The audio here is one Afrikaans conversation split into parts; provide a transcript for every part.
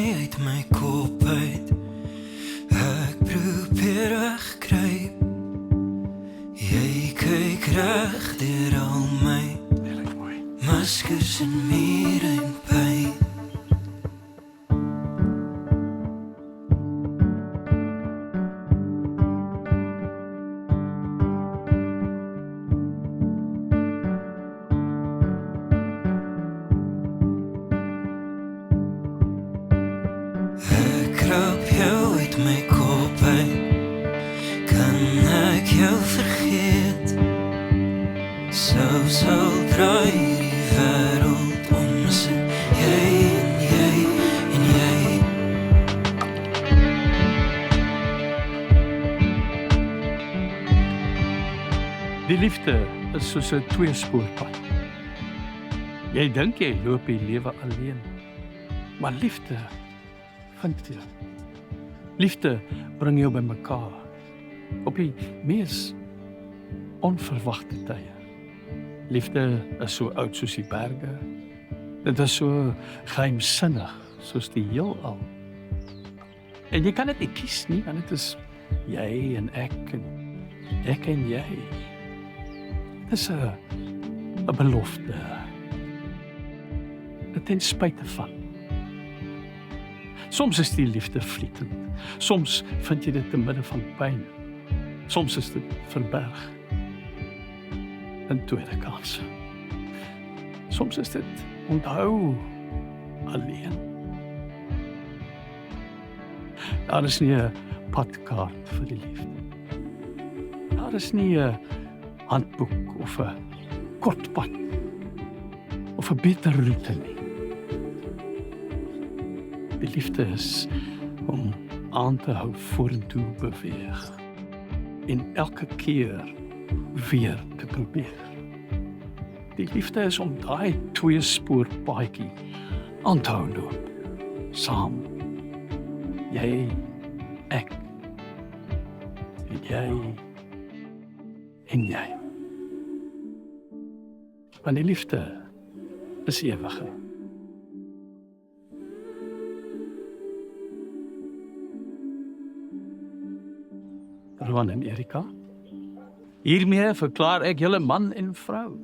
nie uit my kop uit. Ek probeer wegkruip. Jy kyk reg deur al my maskers en mure en pyn. Ek krap jou uit my kop uit. Kan ek jou vergeet? Sal draai die wêreld om sit jy en jy. Die liefde is soos 'n tweespoorpad. Jy dink jy loop die lewe alleen, maar liefde vind jou. Liefde bring jou bymekaar op die mees onverwagte tye. Liefde is so oud soos die berge. Dit is so geheimsinnig soos die heelal. En jy kan dit nie kies nie, want dit is jy en ek en jy. Dit is 'n belofte. Ten spyte van. Soms is die liefde vlietend. Soms vind jy dit te midde van pyn. Soms is dit verberg. 'n tweede kans. Soms is dit onthou alleen. Daar is nie 'n padkaart vir die liefde. Daar is nie 'n handboek of 'n kort pad of 'n beter roete nie. Die liefde is om aan te hou vorentoe beweeg en elke keer weer te probeer. Die liefde is om daai tweespoorpaadjie aan te hou loop. Saam. Jy, ek. En jy. En jy. Want die liefde is ewig. Rowan en Erika. Hiermee verklaar ek julle man en vrou.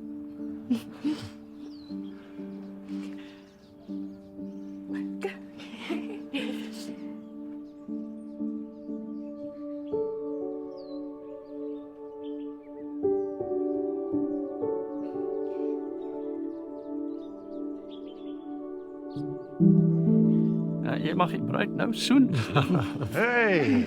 Jy mag die bruid nou soen. Hey!